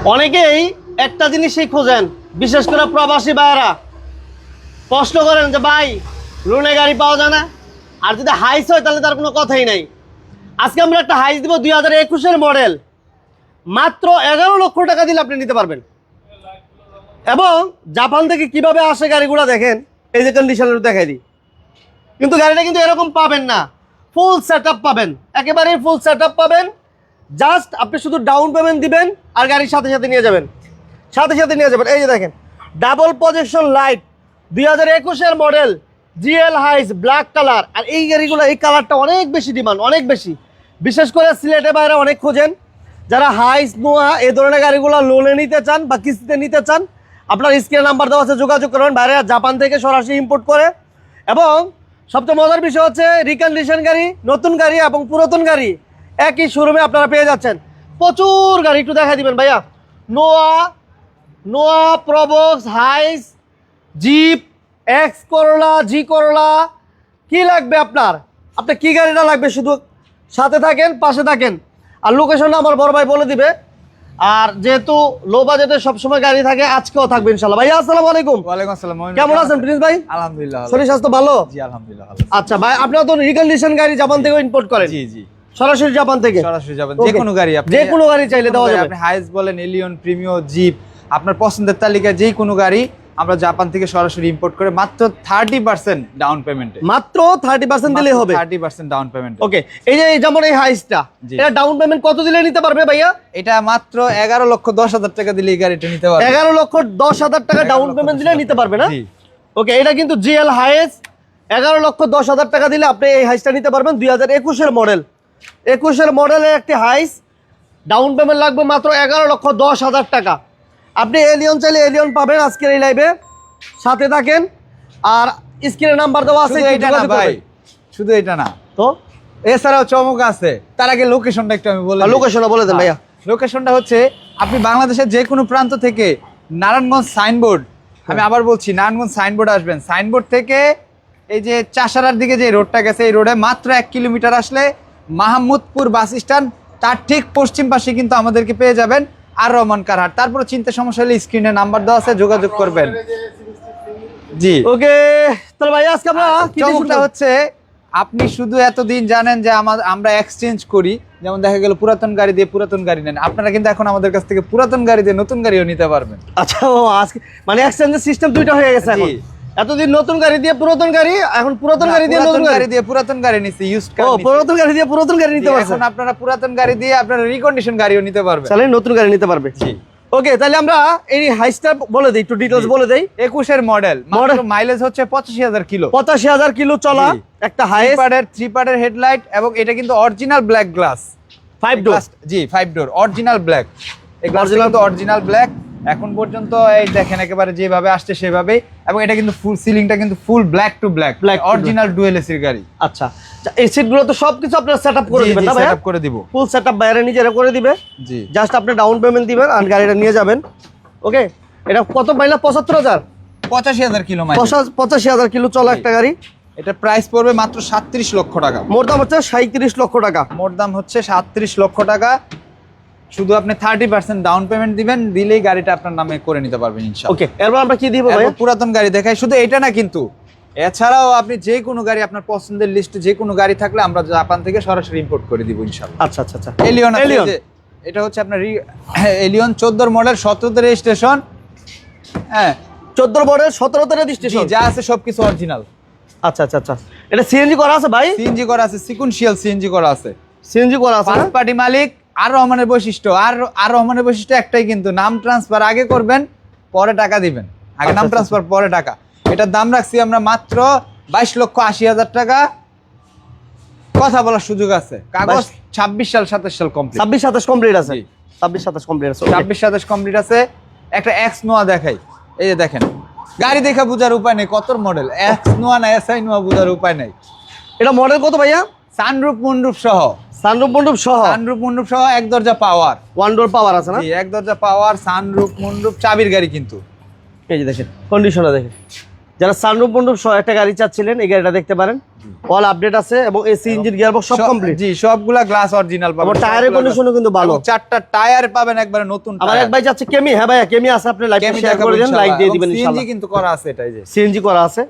অনেকেই একটা জিনিসই খোঁজেন, বিশেষ করে প্রবাসী ভাইয়েরা প্রশ্ন করেন যে ভাই লোনে গাড়ি পাওয়া যায় না, আর যদি হাইস হয় তাহলে তার কোনো কথাই নাই। আজকে আমরা একটা হাইস দিব 2021-এর মডেল, মাত্র 11 লক্ষ টাকা দিলে আপনি নিতে পারবেন। এবং জাপান থেকে কিভাবে আসে গাড়িগুলো দেখেন, এই যে কন্ডিশনের দেখাই দিই। কিন্তু গাড়িটা কিন্তু এরকম পাবেন না, ফুল সেট পাবেন, একেবারেই ফুল সেট পাবেন। জাস্ট আপনি শুধু ডাউন পেমেন্ট দিবেন আর গাড়ির সাথে সাথে নিয়ে যাবেন, সাথে সাথে নিয়ে যাবেন। এই যে দেখেন ডাবল প্রজেকশন লাইট, 2021-এর model, GL Hiace black colour. আর এই গাড়িগুলো এই কালারটা অনেক বেশি ডিমান্ড, অনেক বেশি। বিশেষ করে সিলেটে বাইরে অনেক খোঁজেন, যারা হাইস নোয়া এই ধরনের গাড়িগুলো লোনে নিতে চান বা কিস্তিতে নিতে চান, আপনার স্ক্রিনে নাম্বার দেওয়া আছে, যোগাযোগ করবেন। বাইরে জাপান থেকে সরাসরি ইম্পোর্ট করে। এবং সবচেয়ে মজার বিষয় হচ্ছে রিকন্ডিশন গাড়ি, নতুন গাড়ি এবং পুরাতন গাড়ি একই শোরুমে আপনারা পেয়ে যাচ্ছেন। প্রচুর গাড়ি, একটু দেখা দিবেন ভাইয়া। নোয়া, প্রবক্স, হাইস, জিপ, এক্স করলা, জি করলা, কি লাগবে আপনার কি গাড়িটা লাগবে শুধু সাথে থাকেন, পাশে থাকেন। আর লোকেশনটা আমার বড় ভাই বলে দিবে। আর যেহেতু লো বাজেটে সবসময় গাড়ি থাকে, আজকেও থাকবে ইনশাআল্লাহ। ভাইয়া আসসালামু আলাইকুম। ওয়ালাইকুম আসসালাম। কেমন আছেন প্রিন্স ভাই? আলহামদুলিল্লাহ। শরীর স্বাস্থ্য ভালো? জি আলহামদুলিল্লাহ ভালো। আচ্ছা ভাই, আপনারা তো রিকন্ডিশন গাড়ি জাপান থেকে ইম্পোর্ট করেন? জি জি, সরাসরি জাপান থেকে? সরাসরি জাপান। যে কোনো গাড়ি, আপনি যে কোনো গাড়ি চাইলে দেওয়া যাবে। আপনি হাইস বলেন, এলিয়ন, প্রিমিও, জিপ, আপনার পছন্দের তালিকায় যে কোনো গাড়ি আমরা জাপান থেকে সরাসরি ইম্পোর্ট করে মাত্র 30% ডাউন পেমেন্টে। মাত্র 30% দিলেই হবে? 30% ডাউন পেমেন্ট। ওকে, এই যে যেমন এই হাইসটা, এটা ডাউন পেমেন্ট কত দিলে নিতে পারবে ভাইয়া? এটা মাত্র 11,10,000 টাকা দিলে এই গাড়িটা নিতে পারবে। 11,10,000 টাকা ডাউন পেমেন্ট দিলে নিতে পারবে না? জি। ওকে, এটা কিন্তু জিএল হাইস, 11,10,000 টাকা দিলে আপনি এই হাইসটা নিতে পারবেন। 2021-এর মডেল, 21-এর মডেলের একটি হাইস, ডাউন পেমেন্ট লাগবে মাত্র 11,10,000 টাকা। আপনি এলিয়ন চাইলে এলিয়ন পাবেন আজকের এই লাইভে, সাথে থাকেন। আর স্ক্রিনে নাম্বার দেওয়া আছে। এটা না ভাই, শুধু এটা না তো, এছাড়াও চমক আছে। তার আগে লোকেশনটা একটু আমি বলে দিই। লোকেশনটা বলে দেন ভাইয়া। লোকেশনটা হচ্ছে, আপনি বাংলাদেশের যে কোনো প্রান্ত থেকে নারায়ণগঞ্জ সাইনবোর্ড, আমি আবার বলছি নারায়ণগঞ্জ সাইনবোর্ড আসবেন। সাইনবোর্ড থেকে এই যে চাষারার দিকে যে রোডটা গেছে, এই রোডে মাত্র 1 কিলোমিটার আসলে মাহমুদপুর বাস স্ট্যান্ড, তার ঠিক পশ্চিম পাশে কিন্তু আমাদেরকে পেয়ে যাবেন। আর রহমান কারহাট। তারপরে চিন্তা সমস্যা হলে স্ক্রিনে নাম্বার দেওয়া আছে, যোগাযোগ করবেন। জি ওকে, তাহলে ভাই আজকে আমরা চমকটা হচ্ছে, আপনি শুধু এতদিন জানেন যে আমরা এক্সচেঞ্জ করি, যেমন দেখা গেল পুরাতন গাড়ি দিয়ে পুরাতন গাড়ি নেন, আপনারা কিন্তু এখন আমাদের কাছ থেকে পুরাতন গাড়ি দিয়ে নতুন গাড়িও নিতে পারবেন। আচ্ছা, ও আজকে মানে এক্সচেঞ্জের সিস্টেম দুইটা হয়ে গেছে এখন। এতদিন নতুন গাড়ি দিয়ে পুরাতন গাড়ি, এখন পুরাতন গাড়ি দিয়ে নতুন গাড়ি দিয়ে পুরাতন গাড়ি নিছি, ইউজড কার। ও, পুরাতন গাড়ি দিয়ে পুরাতন গাড়ি নিতে পারছেন। এখন আপনারা পুরাতন গাড়ি দিয়ে আপনারা রিকন্ডিশন গাড়িও নিতে পারবেন, তাহলে নতুন গাড়ি নিতে পারবে। জি। ওকে, তাহলে আমরা এই হাইসটা বলে দেই, একটু ডিটেইলস বলে দেই। 21-এর মডেল, মাত্র মাইলেজ হচ্ছে 85,000 কিলো। 85,000 কিলো চলা একটা হাইস, 3 পার্টের হেডলাইট, এবং এটা কিন্তু অরিজিনাল ব্ল্যাক গ্লাস, 5 ডোর। জি 5 ডোর অরিজিনাল ব্ল্যাক। এই গ্লাসটা কিন্তু অরিজিনাল ব্ল্যাক এখন পর্যন্ত। এই দেখেন একেবারে যেভাবে আসছে সেভাবেই। এবং এটা কিন্তু ফুল সিলিংটা কিন্তু full black to black, original dual এসির গাড়ি। আচ্ছা, এই সিটগুলো তো সবকিছু আপনারা সেটআপ করে দিবেন না ভাই? সেটআপ করে দিব, ফুল সেটআপ বাইরে নিজেরা করে দিবে। জি, জাস্ট আপনি ডাউন পেমেন্ট দিবেন আর গাড়িটা নিয়ে যাবেন। ওকে, এটা কত মাইলেজ? 75,000, 85,000 কিলো মাইলেজ, 85,000 কিলো চলা একটা গাড়ি। এটা প্রাইস পড়বে মাত্র 37 লক্ষ টাকা। মোট দাম হচ্ছে 37 লক্ষ টাকা। মোট দাম হচ্ছে 37 লক্ষ টাকা। শুধু আপনি 30% ডাউন পেমেন্ট দিবেন, দিলেই গাড়িটা আপনার নামে করে নিতে পারবেন ইনশাআল্লাহ। ওকে, এরপর আমরা কি দিব ভাই? পুরাতন গাড়ি দেখাই। শুধু এটা না কিন্তু, এছাড়াও আপনি যে কোনো গাড়ি, আপনার পছন্দের লিস্টে যে কোনো গাড়ি থাকলে আমরা জাপান থেকে সরাসরি ইম্পোর্ট করে দিব ইনশাআল্লাহ। আচ্ছা আচ্ছা আচ্ছা। এলিয়ন, এটা হচ্ছে আপনার এলিয়ন 14 মডেল, 17তে রেজিস্ট্রেশন। হ্যাঁ, 14 মডেল, 17তে রেজিস্ট্রেশন, যা আছে সবকিছু অরিজিনাল। আচ্ছা আচ্ছা আচ্ছা। এটা সিএনজি করা আছে ভাই? সিএনজি করা আছে, সিকুয়েন্সিয়াল সিএনজি করা আছে। সিএনজি করা আছে, ফার্স্ট পার্টি মালিক। আর রহমানের বৈশিষ্ট্য, আর রহমানের বৈশিষ্ট্য একটাই, কিন্তু নাম ট্রান্সফার আগে করবেন, পরে টাকা দিবেন। আগে নাম ট্রান্সফার, পরে টাকা। এটার দাম রাখছি আমরা মাত্র 22,80,000 টাকা। কথা বলার সুযোগ আছে। কাগজ 26 সাল 27 সাল কমপ্লিট। 26-27 কমপ্লিট আছে। 26-27 কমপ্লিট আছে। 26-27 কমপ্লিট আছে। একটা এক্স নোয়া দেখাই। এই যে দেখেন, গাড়ি দেখা বোঝার উপায় নেই কত মডেল। এক্স নোয়া না এসআই নোয়া বোঝার উপায় নেই। এটা মডেল কত ভাইয়া? সানরুফ মুন্ডুপ সহ, সানরুফ মুন্ডুপ সহ, এক দরজা পাওয়ার, ওয়ান ডোর পাওয়ার আছে না? জি, এক দরজা পাওয়ার, সানরুফ মুন্ডুপ, চাবির গাড়ি কিন্তু। এই যে দেখেন কন্ডিশনটা দেখেন, যারা সানরুফ মন্ডপ সহ একটা গাড়ি চাচ্ছিলেন এই গাড়িটা দেখতে পারেন, অল আপডেট আছে এবং এসি ইঞ্জিন গিয়ারবক্স সব কমপ্লিট। জি সবগুলা গ্লাস অরিজিনাল পাবেন, আমার টায়ারের কন্ডিশনও কিন্তু ভালো, চারটা টায়ার পাবেন একবারে নতুন। আমার এক ভাই যাচ্ছে কেমি, হ্যাঁ ভাইয়া কেমি আছে, আপনি লাইভ শেয়ার করে দেন, লাইক দিয়ে দিবেন ইনশাআল্লাহ। সিএনজি কিন্তু করা আছে, এটাই যে সিএনজি করা আছে।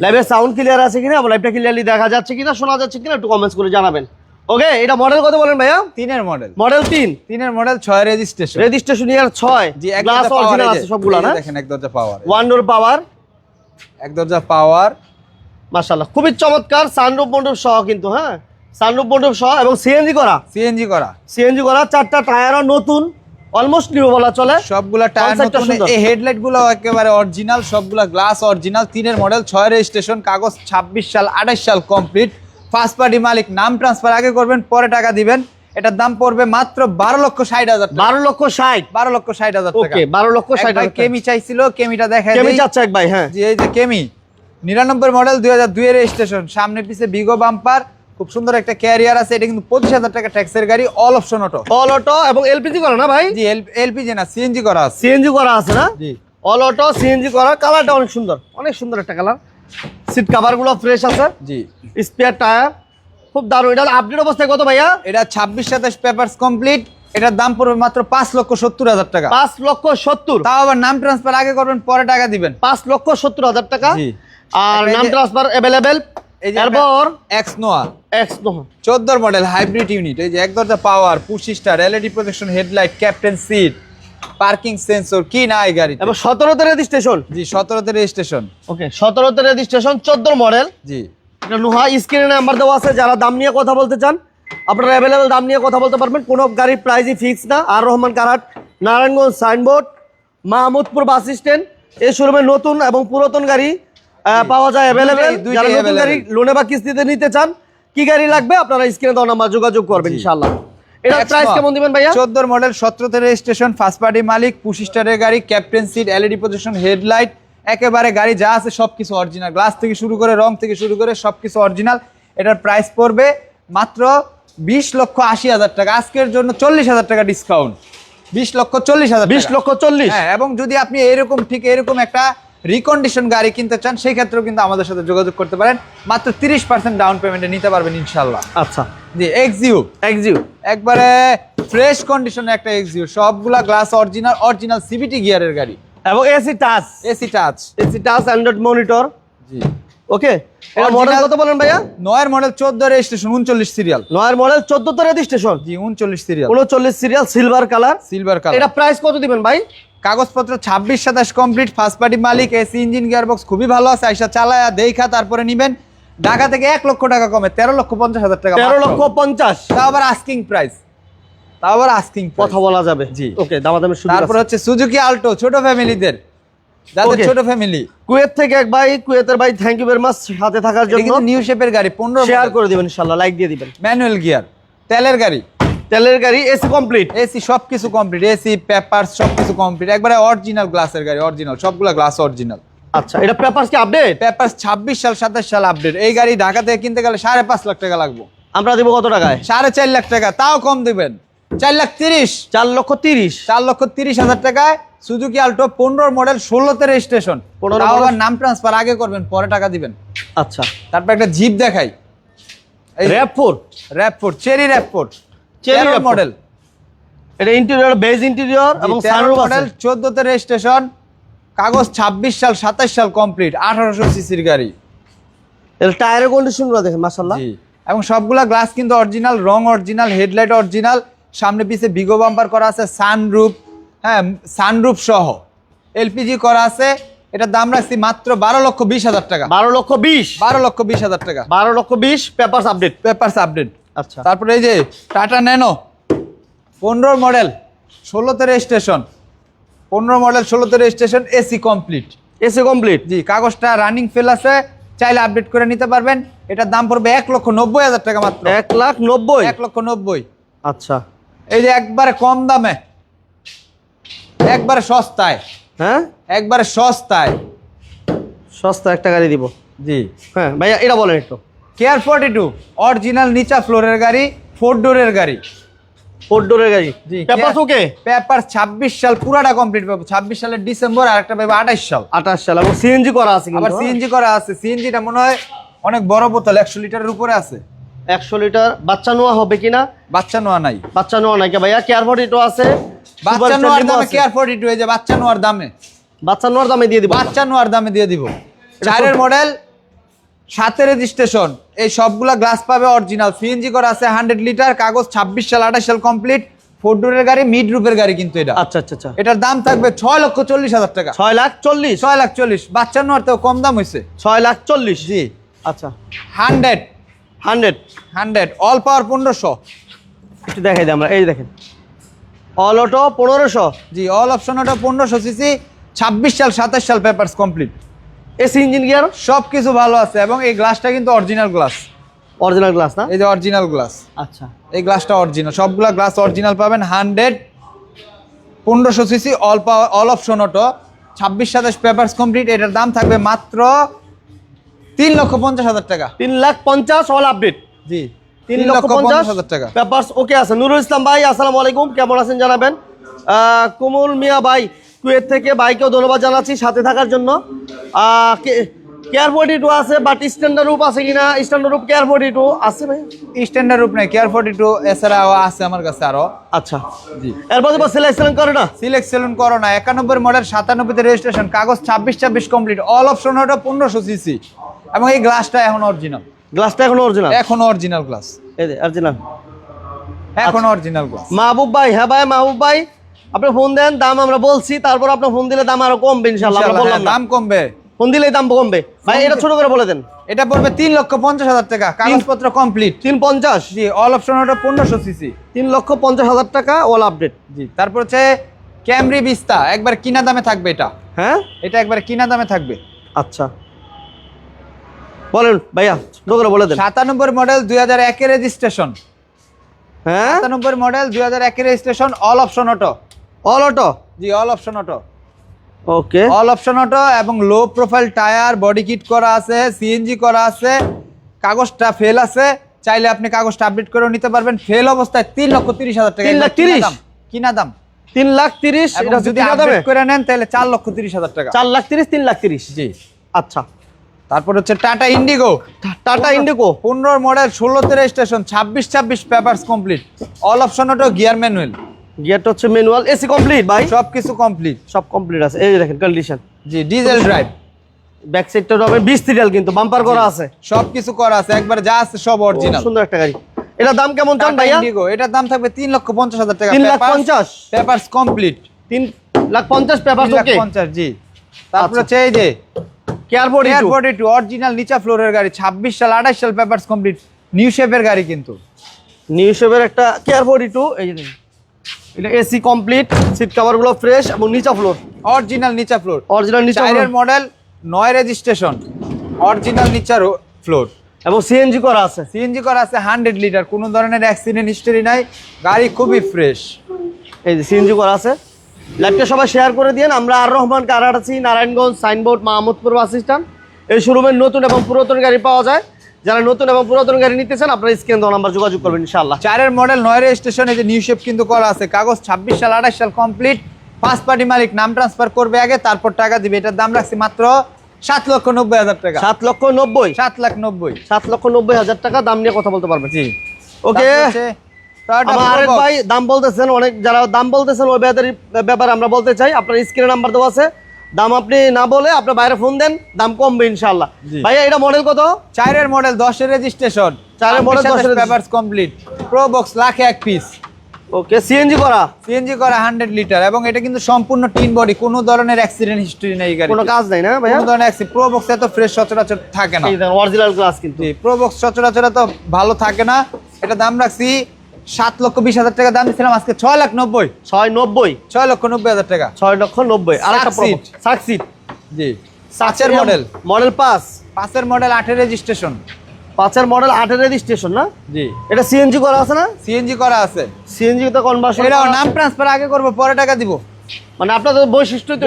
লাইভের সাউন্ড ক্লিয়ার আছে কিনা, আবার লাইভটা ক্লিয়ারলি দেখা যাচ্ছে কিনা, শোনা যাচ্ছে কিনা একটু কমেন্টস করে জানাবেন। ওকে, এটা মডেল কত বলেন ভাইয়া? 3 এর মডেল, মডেল 3, 3 এর মডেল, 6 রেজিস্ট্রেশন, রেজিস্ট্রেশন ইয়ার 6, জি এক গ্লাস দরজা অরিজিনাল পাওয়ার আছে সবগুলা না? দেখেন এক দরজা পাওয়ার, ওয়ান ডোর পাওয়ার, এক দরজা পাওয়ার, মাশাআল্লাহ খুবই চমৎকার। সানরুফ মন্ডপ সহ কিন্তু, হ্যাঁ সানরুফ মন্ডপ সহ এবং সিএনজি করা, সিএনজি করা, সিএনজি করা, চারটা টায়ারও নতুন, অলমোস্ট নিউ বলা চলে, সবগুলা টায়ার Concept টা নতুন। সুন্দর। এই হেডলাইট গুলো একেবারে অরিজিনাল, সবগুলা গ্লাস অরিজিনাল, 3 এর মডেল, 6 রেজিস্ট্রেশন, কাগজ 26 সাল 28 সাল কমপ্লিট, ফার্স্ট পার্টি মালিক, নাম ট্রান্সফার আগে করবেন পরে টাকা দিবেন। এটার দাম পড়বে মাত্র 12,60,000 টাকা, 12,60,000, 12,60,000 টাকা। ওকে 12,60,000 ভাই কেমি চাইছিল, কেমিটা দেখাই কেমি দেই। চাচ্ছে এক ভাই, হ্যাঁ জি এই যে কেমি 99 মডেল, 2002 এর রেজিস্ট্রেশন, সামনে পিছে বিগো বাম্পার, খুব সুন্দর একটা ক্যারিয়ার আছে। এটা কিন্তু 25,000 টাকা ট্যাক্সের গাড়ি, all option auto, all auto এবং এলপিজি করা না ভাই? জি এলপিজি না সিএনজি করা আছে, সিএনজি করা আছে না? জি অল অটো সিএনজি করা, কালারটা অনেক সুন্দর, অনেক সুন্দর একটা কালার, সিট কভার গুলো ফ্রেশ আছে, জি স্পেয়ার টায়ার খুব দারুণ। এটা আপডেট অবস্থায় কত ভাইয়া? এটা 26-27 পেপারস কমপ্লিট, এটার দাম পড়বে মাত্র 5,70,000 টাকা, 5,70,000, তাও আবার নাম ট্রান্সফার আগে করবেন পরে টাকা দিবেন। 5,70,000 টাকা। জি আর এই নাম যে- ট্রান্সফার অ্যাভেলেবেল। এই যে এরপর X Noah X Noah 14 model hybrid unit, এই যে এক দরজা power, push start, LED projection headlight, captain seat, parking sensor, কি নাই গাড়ি। এবং 17তে রেজিস্ট্রেশন। জি 17তে রেজিস্ট্রেশন, ওকে 17তে রেজিস্ট্রেশন, 14 মডেল। জি এটা লোহা, স্ক্রিনে নাম্বার দেওয়া আছে, যারা দাম নিয়ে কথা বলতে চান আপনারা অ্যাভেলেবেল দাম নিয়ে কথা বলতে পারবেন, কোনো গাড়ির প্রাইসই ফিক্স না। আর রহমান কারহাট, নারায়ণগঞ্জ সাইনবোর্ড, মাহমুদপুর বাস স্ট্যান্ড, এই শোরুমে নতুন এবং পুরাতন গাড়ি পাওয়া যায় অ্যাভেলেবেল। দুইটাই যারা নতুন available। গাড়ি লোনে বা কিস্তিতে নিতে চান, কি গাড়ি লাগবে আপনারা স্ক্রিনে দেওয়া নাম্বার যোগাযোগ করবেন ইনশাআল্লাহ। এটা প্রাইস কেমন দিবেন ভাইয়া? 14 মডেল, 17তে রেজিস্ট্রেশন, ফার্স্ট পার্টি মালিক, পুশ স্টারের গাড়ি, captain seat, LED projection headlight, একেবারে গাড়ি যা আছে সবকিছু অরিজিনাল, গ্লাস থেকে শুরু করে রং থেকে শুরু করে সবকিছু অরিজিনাল। এটার প্রাইস পড়বে মাত্র 20,80,000 টাকা, আজকের জন্য 40,000 টাকা ডিসকাউন্ট, 20,40,000, 20,40,000। হ্যাঁ। এবং যদি আপনি এরকম ঠিক এরকম একটা রিকন্ডিশন গাড়ি কিনতে চান, সেই ক্ষেত্রেও কিন্তু আমাদের সাথে যোগাযোগ করতে পারেন, মাত্র 30% ডাউন পেমেন্টে নিতে পারবেন ইনশাল্লাহ। আচ্ছা, জি এক্সিউ, এক্সিউ একবারে ফ্রেশ কন্ডিশনে একটা এক্সিউ, সবগুলা গ্লাস অরিজিনাল, অরিজিনাল সিভিটি গিয়ারের গাড়ি, এবং AC touch, AC touch, AC touch android monitor. জি ওকে, এটা মডেল Original- কত বলেন ভাইয়া? 9 মডেল, 14 রেজিস্ট্রেশন, 39 সিরিয়াল, 9 মডেল, 14তে রেজিস্ট্রেশন, জি 39 serial, 39 serial, silver colour. Silver colour. এটা প্রাইস কত দিবেন ভাই? কাগজপত্র 26-27 কমপ্লিট, ফার্স্ট পার্টি মালিক, এসি ইঞ্জিন গিয়ারবক্স খুবই ভালো আছে, আইসা চালায়া দেখা তারপরে নিবেন। ঢাকা থেকে 1 লক্ষ টাকা কমে, 13,50,000 টাকা, 13,50,000, তাও আবার আস্কিং প্রাইস, তাও আবার আস্কিং কথা বলা যাবে। জি। ওকে, দামাদামি সুযোগ তারপর আছে। হচ্ছে সুজুকি আল্টো, ছোট ফ্যামিলিদের, যাদের Okay. ছোট ফ্যামিলি, কুয়েত থেকে এক ভাই, কুয়েতের ভাই থ্যাংক ইউ ভেরি মাচ সাথে থাকার এটা জন্য। কিন্তু নিউ শেপের গাড়ি, 15 শেয়ার করে দিবেন ইনশাআল্লাহ, লাইক দিয়ে দিবেন। ম্যানুয়াল গিয়ার, তেলের গাড়ি, তেলের গাড়ি, এসি কমপ্লিট। এসি সবকিছু কমপ্লিট, এসি পেপারস সবকিছু কমপ্লিট, একবারে অরিজিনাল গ্লাসের গাড়ি, অরিজিনাল সবগুলা গ্লাস অরিজিনাল। আচ্ছা, এটা পেপারস কি আপডেট? পেপারস 26 সাল 27 সাল আপডেট। এই গাড়ি ঢাকা থেকে কিনতে গেলে 5.5 লাখ টাকা লাগবে, আমরা দিব কত টাকায়? 4.5 লাখ টাকা, তাও কম দিবেন, 4,30,000, 4,30,000। 4,30,000 টাকায় সুজুকি আল্টো, 15 মডেল, 16তে রেজিস্ট্রেশন, 15 তাও আবার model। নাম ট্রান্সফার আগে করবেন পরে টাকা দিবেন। আচ্ছা, তারপর একটা জিপ দেখাই, RAV4, র‍্যাপ4, cherry র‍্যাপ4, Cherry 13 RAV4 model, এটা ইন্টেরিয়র, বেজ ইন্টেরিয়র এবং 13 সানরুফ আছে। মডেল, 14তে রেজিস্ট্রেশন, কাগজ 26 সাল 27 সাল কমপ্লিট, 1800 সিসির গাড়ি। এর টায়ারের কন্ডিশনগুলো দেখেন মাশাআল্লাহ। জি, এবং সবগুলা গ্লাস কিন্তু অরিজিনাল, রং অরিজিনাল, হেডলাইট অরিজিনাল, সামনে পিছে বিগো বাম্পার করা আছে, সানরুফ, হ্যাঁ সানরুফ সহ এলপিজি করা আছে। এটার দাম রাখছি মাত্র 12,20,000 টাকা, 12,20,000, 12,20,000 টাকা, 12,20,000 পেপারস আপডেট। Papers update. আচ্ছা, তারপরে এই যে টাটা ন্যানো, 15 মডেল, 16তে রেজিস্ট্রেশন, 15 মডেল, 16তে registration, AC complete, AC complete. জি কাগজটা রানিং ফেল আছে, চাইলে আপডেট করে নিতে পারবেন। এটার দাম পড়বে 1,90,000 টাকা মাত্র, 1,90,000। 1,90,000। আচ্ছা, এই যে একবারে কম দামে, একবারে সস্তায়, হ্যাঁ একবারে সস্তায়, সস্তা একটা গাড়ি দিব। জি হ্যাঁ ভাইয়া, এটা বলেন একটু। কেয়ার 42, অরিজিনাল নিচা ফ্লোরের গাড়ি, 4 ডোরের গাড়ি, ফোর ডোরের গাড়ি জি পেপারস ওকে পেপার 26 সাল পুরাটা কমপ্লিট পাবো 26 সালের ডিসেম্বর আর একটা পাবো 28 সাল 28 সাল এবং সিএনজি করা আছে আবার কিন্তু সিএনজি করা আছে সিএনজিটা মনে হয় অনেক বড় বোতল 100 লিটারের উপরে আছে 100 লিটার বাচ্চা নোয়া হবে কিনা বাচ্চা নোয়া নাই বাচ্চা নোয়া নাই কে ভাইয়া কেয়ার 42 আছে বাচ্চা নোয়ার দামে কেয়ার 42 এই যে বাচ্চা নোয়ার দামে বাচ্চা নোয়ার দামে দিয়ে দিব বাচ্চা নোয়ার দামে দিয়ে দিব 4 মডেল 7 রেজিস্ট্রেশন এই সবগুলা গ্লাস পাবে অরিজিনাল সিএনজি করা আছে 100 লিটার কাগজ 26 সাল 28 সাল কমপ্লিট ফোর ডোরের গাড়ি মিড রুপের গাড়ি কিন্তু এটা আচ্ছা আচ্ছা আচ্ছা এটার দাম থাকবে 6,40,000 টাকা 6,40,000 6,40,000 বাচ্চা নোয়ার তো কম দাম হইছে 6,40,000 জি আচ্ছা 100 অল পাওয়ার 1500 একটু দেখাই দিই আমরা এই দেখেন অল অটো 1500 জি অল অপশন ওটা 1500 সিসি 26 সাল 27 সাল papers complete AC engine gear সবকিছু ভালো আছে এবং এই গ্লাসটা কিন্তু অরিজিনাল গ্লাস অরিজিনাল গ্লাস না এই যে অরিজিনাল গ্লাস আচ্ছা এই গ্লাসটা অরিজিনাল সবগুলা গ্লাস অরিজিনাল পাবেন 1500 সিসি অল পাওয়ার all option auto 26 27 papers complete এটার দাম থাকবে মাত্র 3,50,000 টাকা 3,50,000 অল আপডেট জি 3,50,000 টাকা পেপারস ওকে আছে নুরুল ইসলাম ভাই আসসালামু আলাইকুম কেমন আছেন জানাবেন কুমুল মিয়া ভাই কুয়েত থেকে ভাইকেও ধন্যবাদ জানাচ্ছি সাথে থাকার জন্য কেয়ার 42 আছে বাট স্ট্যান্ডার্ড রূপ আছে কিনা স্ট্যান্ডার্ড রূপ কেয়ার 42 আছে ভাই স্ট্যান্ডার্ড রূপ নাই কেয়ার 42 এছাড়াও আছে আমার কাছে আরো আচ্ছা জি এরপর সিলেকশন করে না সিলেকশন করো না 91 মডেল 97 তে রেজিস্ট্রেশন কাগজ 26 কমপ্লিট অল অপশন ওটা 1500 সিসি এবং এই গ্লাসটা এখন অরিজিনাল গ্লাসটা এখন অরিজিনাল এখন অরিজিনাল গ্লাস এই যে অরিজিনাল এখন অরিজিনাল গ্লাস মাহবুব ভাই হ্যাঁ ভাই মাহবুব ভাই আপনি ফোন দেন দাম আমরা বলছি তারপর আপনি ফোন দিলে দাম আরো কমবে ইনশাআল্লাহ আমরা বললাম দাম কমবে ফোন দিলেই দাম কমবে ভাই এটা ছোট করে বলে দেন এটা পড়বে 3,50,000 টাকা কাগজপত্র কমপ্লিট 350 জি অল অপশন ওটা 1500 সিসি 3,50,000 টাকা অল আপডেট জি তারপর হচ্ছে ক্যামরি ভিস্তা একবার কিনা দামে থাকবে এটা হ্যাঁ এটা একবার কিনা দামে থাকবে আচ্ছা বলেন ভাইয়া ছোট করে বলে দেন 97 মডেল 2001 এর রেজিস্ট্রেশন হ্যাঁ 97 মডেল 2001 এর registration all option auto all auto জি all option auto okay all option auto এবং low profile tyre body kit করা আছে সিএনজি করা আছে কাগজটা ফেল আছে চাইলে আপনি কাগজটা আপডেট করে নিতে পারবেন ফেল অবস্থায় 3,30,000 টাকা 3,30,000 কিনা দাম 3,30,000 এবং এটা যদি যদি আদাবে আপডেট করে নেন তাহলে 4,30,000 টাকা 4,30,000 3,30,000 জি আচ্ছা তারপর হচ্ছে Tata Indigo Tata Indigo 15 model 16 তে registration 26 papers complete all option auto gear manual গিয়ারটা হচ্ছে ম্যানুয়াল এসি কমপ্লিট ভাই সবকিছু কমপ্লিট সব কমপ্লিট আছে এই যে দেখেন কন্ডিশন জি ডিজেল ড্রাইভ ব্যাক সাইডটা হবে 20 সিরিয়াল কিন্তু বাম্পার করা আছে সবকিছু করা আছে একবার যা আছে সব অরিজিনাল সুন্দর একটা গাড়ি এটার দাম কেমন চান ভাইয়া ইন্ডিগো এটার দাম থাকবে 3,50,000 টাকা 3,50,000 পেপারস কমপ্লিট 3,50,000 পেপার ওকে 3,50,000 জি তারপর হচ্ছে এই যে কেয়ার 42 অরিজিনাল নিচা ফ্লোরের গাড়ি 26 সাল 28 সাল পেপারস কমপ্লিট নিউ শেপের গাড়ি কিন্তু নিউ শেপের একটা কেয়ার 42 এই যে দেখেন এটা এসি কমপ্লিট সিট কভার গুলো ফ্রেশ এবং নিচা ফ্লোর অরিজিনাল নিচা ফ্লোর অরিজিনাল নিচা টায়ারের মডেল 9 রেজিস্ট্রেশন অরিজিনাল নিচা ফ্লোর এবং সিএনজি করা আছে সিএনজি করা আছে 100 লিটার কোনো ধরনের অ্যাক্সিডেন্ট হিস্টরি নাই গাড়ি খুবই ফ্রেশ এই যে সিএনজি করা আছে লাইভটা সবাই শেয়ার করে দিয়েন আমরা আর রহমান কারাড়াছি নারায়ণগঞ্জ সাইনবোর্ড মাহমুদপুর বাস স্ট্যান্ড এই শোরুমের নতুন এবং পুরাতন গাড়ি পাওয়া যায় যারা নতুন এবং পুরাতন গাড়ি নিতে চান আপনারা স্ক্রিন দেওয়া নাম্বার যোগাযোগ করবেন ইনশাআল্লাহ 4 এর মডেল 9 রেজিস্ট্রেশন এই যে নিউ শেপ কিন্তু করা আছে কাগজ 26 সাল 28 সাল কমপ্লিট পাঁচ পার্টি মালিক নাম ট্রান্সফার করবে আগে তারপর টাকা দিবে এটার দাম রাখছি মাত্র 7,90,000 টাকা 7,90,000 7,90,000 7,90,000 টাকা দাম নিয়ে কথা বলতে পারবেন জি ওকে তারপর আমার আরেক ভাই দাম বলতেছেন অনেক যারা দাম বলতেছেন ওই ব্যাপারে আমরা বলতে চাই আপনার স্ক্রিনে নাম্বার দেওয়া আছে দাম আপনি না বলে আপনি বাইরে ফোন দেন দাম কমবে ইনশাআল্লাহ ভাইয়া এটা মডেল কত 4 এর মডেল 10 এর রেজিস্ট্রেশন 4 এর মডেল 10 এর পেপারস কমপ্লিট প্রো বক্স লাখে এক পিস ওকে সিএনজি করা 100 লিটার এবং এটা কিন্তু সম্পূর্ণ টিন বডি কোনো ধরনের অ্যাক্সিডেন্ট হিস্টরি নেই গাড়ি কোনো কাজ নাই না ভাইয়া কোনো ধরনের অ্যাক্সিডেন্ট প্রো বক্স এত ফ্রেশ সচরাচর থাকে না এই দেখেন অরিজিনাল গ্লাস কিন্তু জি প্রো বক্স সচরাচর তো ভালো থাকে না এটা দাম রাখছি 7,20,000 টাকা দাম দিছিলাম আজকে 6,90,000 6,90,000 টাকা 6,90,000 আরেকটা সাকসিড জি 5 এর মডেল 5 এর মডেল 8 এর রেজিস্ট্রেশন 5 এর মডেল 8 এর রেজিস্ট্রেশন না জি এটা সিএনজি করা আছে না সিএনজি করা আছে সিএনজি তে কনভার্সন এটা নাম ট্রান্সফার আগে করব পরে টাকা দিব মানে আপনাদের বৈশিষ্ট্য তো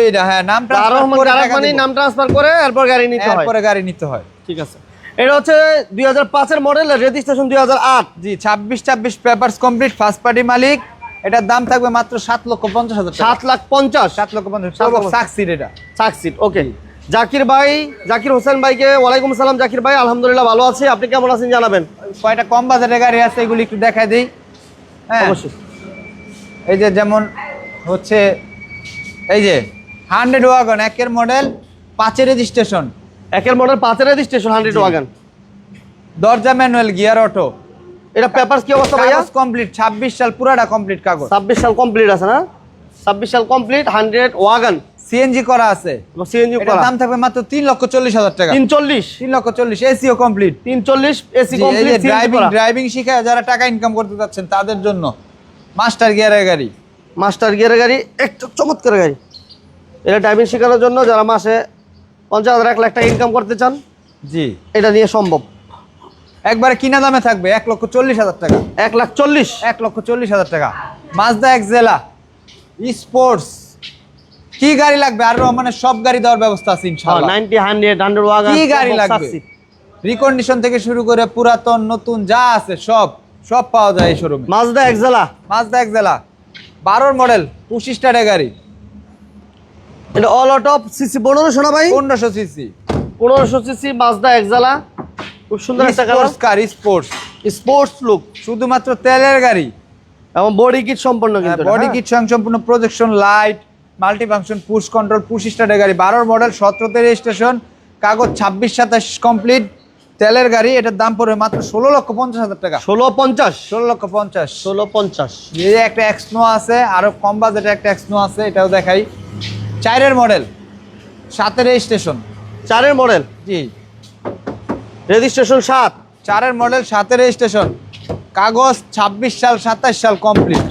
এটা হ্যাঁ নাম ট্রান্সফার করে টাকা মানে নাম ট্রান্সফার করে এরপর গাড়ি নিতে হয় এরপরে গাড়ি নিতে হয় ঠিক আছে এটা হচ্ছে 2005-এর মডেল, রেজিস্ট্রেশন 2008। জি 26 পেপারস কমপ্লিট, ফার্স্ট পার্টি মালিক। এটার দাম থাকবে মাত্র 7,50,000 টাকা। 7,50,000। 7,50,000 সাকসিড এটা। সাকসিড, ওকে। জাকির ভাই, জাকির হোসেন ভাইকে ওয়ালাইকুম আসসালাম। জাকির ভাই আলহামদুলিল্লাহ ভালো আছি, আপনি কেমন আছেন জানাবেন। কয়টা কম বাজারের গাড়ি আছে এগুলি একটু দেখাই দিই। হ্যাঁ অবশ্যই। এই যে যেমন হচ্ছে এই যে 100 ওয়াগন, 1-এর মডেল, 5-এর রেজিস্ট্রেশন। 1-এর মডেল, 5-এর রেজিস্ট্রেশন, 100 ওয়াগন। দরজা ম্যানুয়াল, গিয়ার অটো। এটা পেপারস কি অবস্থা ভাইয়া? কাগজ কমপ্লিট, 26 সাল পুরাটা কমপ্লিট কাগজ। 26 সাল কমপ্লিট আছে না? 26 সাল কমপ্লিট, 100 ওয়াগন। সিএনজি করা আছে। সিএনজি এটার করা। দাম থাকবে মাত্র 3,40,000 টাকা। 340। 3,40,000, এসিও কমপ্লিট। 340 এসি এই যে কমপ্লিট। ড্রাইভিং শিখে যারা টাকা ইনকাম করতে যাচ্ছেন তাদের জন্য মাস্টার গিয়ারের গাড়ি। মাস্টার গিয়ারের গাড়ি, একটু চমৎকার গাড়ি। এটা ড্রাইভিং শেখানোর জন্য যারা মাসে 50,000 1 লাখ টাকা ইনকাম করতে চান, জি এটা নিয়ে সম্ভব। একবারে কিনা দামে থাকবে 1,40,000 টাকা। 1,40,000। 1,40,000 টাকা। মাজদা এক্সেলা স্পোর্টস, কি গাড়ি লাগবে? আর রহমানের সব গাড়ি দেওয়ার ব্যবস্থা আছে ইনশাআল্লাহ। 90, 100, 100 ওয়াগন। কি গাড়ি লাগবে? রিকন্ডিশন থেকে শুরু করে পুরাতন নতুন যা আছে সব পাওয়া যায় এই শোরুমে। Mazda Axela. মাজদা এক্সেলা 12-র মডেল, 25 স্টারের গাড়ি। এটা অল আউট অফ সিসি 1500 না ভাই? 1500 সিসি। 1500 সিসি মাজদা এক্সেলা, খুব সুন্দর একটা কালার। কার স্পোর্টস, স্পোর্টস লুক, শুধুমাত্র তেলের গাড়ি এবং বডি কিট সম্পন্ন কিন্তু। বডি কিট সম্পূর্ণ, projection light, multi function, push control, 25 স্টারের গাড়ি। 12-র মডেল, 17তে রেজিস্ট্রেশন, কাগজ 26-27 কমপ্লিট, তেলের গাড়ি। এটার দাম পড়বে মাত্র 16,50,000 টাকা। 16,50,000। 16,50,000। 16,50,000। এই যে একটা এক্সনো আছে, আরো কম বাজেটে একটা এক্সনো আছে, এটাও দেখাই। 4-এর মডেল, 7-এর রেজিস্ট্রেশন। 4-এর মডেল, জি রেজিস্ট্রেশন 7। 4-এর মডেল, 7-এর রেজিস্ট্রেশন, কাগজ 26 সাল 27 সাল কমপ্লিট।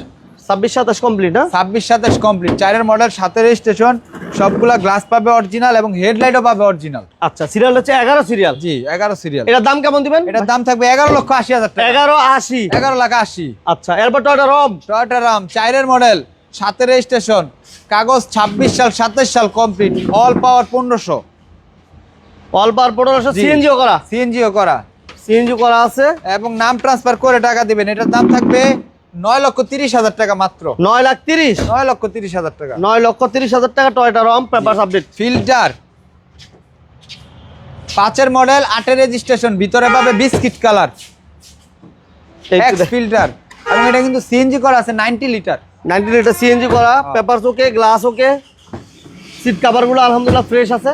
26-27 কমপ্লিট না? 26-27 কমপ্লিট। 4-এর মডেল, 7-এর রেজিস্ট্রেশন, সবগুলা গ্লাস পাবে অরিজিনাল এবং হেডলাইটও পাবে অরিজিনাল। আচ্ছা, সিরিয়াল হচ্ছে 11 সিরিয়াল। জি 11 সিরিয়াল। এটার দাম কেমন দিবেন? এটার দাম থাকবে 11,80,000 টাকা। 11,80,000। 11,80,000। আচ্ছা, এরপর টয়োটা রম। টয়োটা রাম 4-এর মডেল, 7-এর রেজিস্ট্রেশন, কাগজ 26 সাল 27 সাল কমপ্লিট, অল পাওয়ার 1500। অল পাওয়ার 1500, সিএনজিও করা। সিএনজিও করা, সিএনজি করা আছে এবং নাম ট্রান্সফার করে টাকা দিবেন। এটার দাম থাকবে 9,30,000 টাকা মাত্র। 9,30,000। 9,30,000 টাকা। 9,30,000 টাকা টয়োটা রম, পেপারস আপডেট। ফিল্টার 5-এর মডেল, 8-এর রেজিস্ট্রেশন, ভিতরে পাবে বিস্কিট কালার এক্স ফিল্টার, এবং এটা কিন্তু সিএনজি করা আছে 90 লিটার। 90 লিটার সিএনজি করা, papers okay, glass okay, seat কভারগুলো আলহামদুলিল্লাহ ফ্রেশ আছে।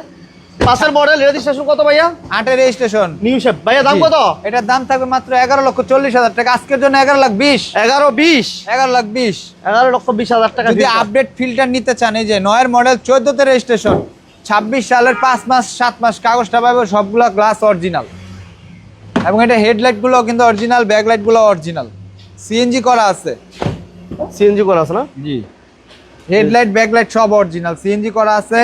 5-এর মডেল, রেজিস্ট্রেশন কত ভাইয়া? 8-এর রেজিস্ট্রেশন, নিউ শেপ। ভাইয়া দাম কত? এটার দাম থাকবে মাত্র 11,40,000 টাকা। আজকের জন্য 11,20,000। 11,20,000। 11,20,000। 11,20,000 টাকা। যদি আপডেট ফিল্টার নিতে চান, এই যে 9-এর মডেল, 14তে রেজিস্ট্রেশন, 26 সালের 5 মাস 7 মাস কাগজটা পাবে, সবগুলা গ্লাস অরিজিনাল, এবং এটা হেডলাইট গুলো কিন্তু অরিজিনাল, ব্যাকলাইট গুলো অরিজিনাল, সিএনজি করা আছে। সিএনজি করা আছে না? জি হেডলাইট ব্যাকলাইট সব অরিজিনাল, সিএনজি করা আছে।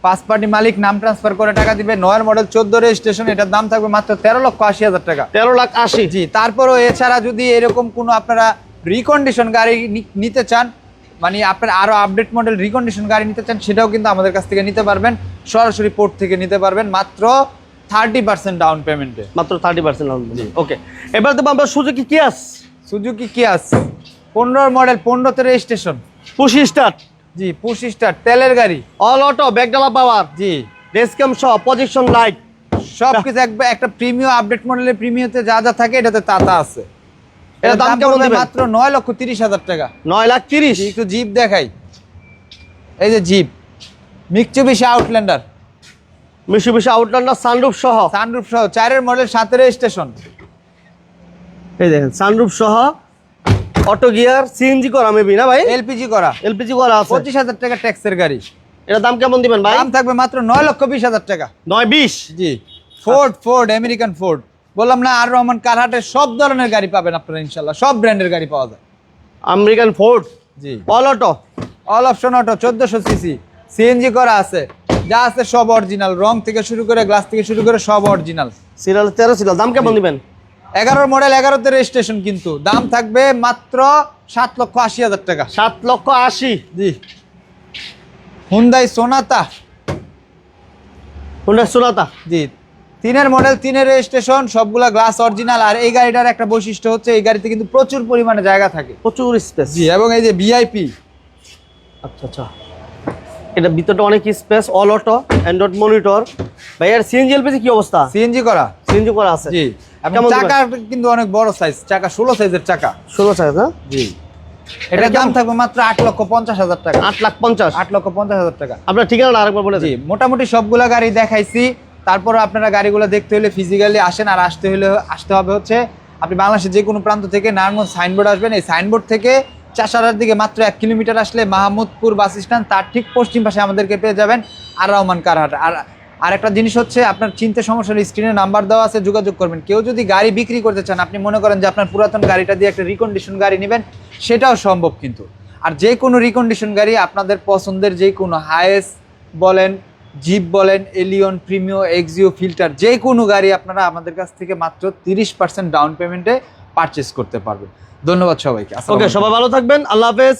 5 পার্টি মালিক, নাম ট্রান্সফার করে টাকা দিবে। 9-এর মডেল, 14 রেজিস্ট্রেশন, এটার দাম থাকবে মাত্র 13,80,000 টাকা। 13,80,000। জি তারপরও এছাড়া যদি এরকম কোনো আপনারা রিকন্ডিশন গাড়ি নিতে চান, মানে আপনার আরো আপডেট মডেল রিকন্ডিশন গাড়ি নিতে চান, সেটাও কিন্তু আমাদের কাছ থেকে নিতে পারবেন, সরাসরি পোর্ট থেকে নিতে পারবেন মাত্র 30% ডাউন পেমেন্টে। মাত্র 30% ডাউন পেমেন্ট। ওকে, এবার দেবো আমরা সুজুকি কিয়াস। সুজুকি কিয়াস 15-এর মডেল, 15তে রেজিস্ট্রেশন, পুশ স্টার্ট। জি পুশ স্টার্ট, তেলের গাড়ি, অল অটো, ব্যাকডালা পাওয়ার, জি ডেসক্যাম সহ, পজিশন লাইট, সবকিছু একটা প্রিমিয়াম আপডেট মডেলের প্রিমিয়ামতে যা যা থাকে এটাতে তা আছে। এর দাম কেমন দিবেন? মাত্র 9,30,000 টাকা। 9,30,000। একটু জিপ দেখাই, এই যে jeep Mitsubishi Outlander, Mitsubishi Outlander, sunroof সহ। 4-এর মডেল, 7-এর রেজিস্ট্রেশন, এই দেখেন সানরুফ সহ, অটো গিয়ার, সিএনজি করা মেবি না ভাই? এলপিজি করা, এলপিজি করা আছে। 25,000 টাকা ট্যাক্সের গাড়ি। এর দাম কেমন দিবেন ভাই? দাম থাকবে মাত্র 9,20,000 টাকা। 9,20,000। জি ফোর্ড আমেরিকান ফোর্ড, বললাম না, আর রহমান কারহাটের সব ধরনের গাড়ি পাবেন আপনারা ইনশাল্লাহ, সব ব্র্যান্ডের গাড়ি পাওয়া যায়। আমেরিকান ফোর্ড, জি all auto, all option auto, 1400 CC, CNG করা আছে, যা আছে সব অরিজিনাল, রং থেকে শুরু করে গ্লাস থেকে শুরু করে সব অরিজিনাল। Serial 13 serial. দাম কেমন দিবেন? 11-র মডেল, 11তে রেজিস্ট্রেশন, কিন্তু দাম থাকবে মাত্র 7,80,000 টাকা। 7,80,000। জি হুন্ডাই সোনাতা, হুন্ডা সোনাতা। জি 3-এর মডেল, 3-এর রেজিস্ট্রেশন, সবগুলা গ্লাস অরিজিনাল। আর এই গাড়িটার একটা বৈশিষ্ট্য হচ্ছে এই গাড়িতে কিন্তু প্রচুর পরিমাণে জায়গা থাকে, প্রচুর স্পেস। জি। এবং এই যে ভিআইপি, আচ্ছা আচ্ছা, এটা ভিতরটা অনেক space, all auto, Android monitor. ভাই এর সিএনজি এলপিজি কি অবস্থা? সিএনজি করা, সিএনজি করা আছে, জি। এবং কেমন চাকা কিন্তু অনেক বড় সাইজ, চাকা 16 সাইজের চাকা, 16 সাইজ না? জি। এটার দাম থাকবে মাত্র 8,50,000 টাকা। 8,50,000। 8,50,000 টাকা, আপনার ঠিকানা আরেকবার বলে জি। দিন। মোটামুটি সবগুলা গাড়ি দেখাইছি। তারপর আপনারা গাড়িগুলো দেখতে হলে ফিজিক্যালি আসেন, আর আসতে হবে হচ্ছে আপনি বাংলাদেশের যে কোনো প্রান্ত থেকে নারায়ণগঞ্জ সাইনবোর্ড আসবেন। এই সাইনবোর্ড থেকে চাষারার দিকে মাত্র 1 কিলোমিটার আসলে মাহমুদপুর বাস স্ট্যান্ড, তার ঠিক পশ্চিম পাশে আমাদেরকে পেয়ে যাবেন, আর রহমান কারহাট। আর একটা জিনিস হচ্ছে, আপনার চিনতে সমস্যা হলে স্ক্রিনে নাম্বার দেওয়া আছে, যোগাযোগ করবেন। কেউ যদি গাড়ি বিক্রি করতে চান, আপনি মনে করেন যে আপনার পুরাতন গাড়িটা দিয়ে একটা রিকন্ডিশন গাড়ি নেবেন, সেটাও সম্ভব কিন্তু। আর যে কোনো রিকন্ডিশন গাড়ি আপনাদের পছন্দের যে কোনো হায়েস বলেন, জিপ বলেন, এলিয়ন, প্রিমিও, এক্সিও, ফিল্টার, যে কোনো গাড়ি আপনারা আমাদের কাছ থেকে মাত্র 30% ডাউন পেমেন্টে পারচেস করতে পারবেন। ধন্যবাদ সবাইকে। ওকে, সবাই ভালো থাকবেন, আল্লাহ হাফেজ।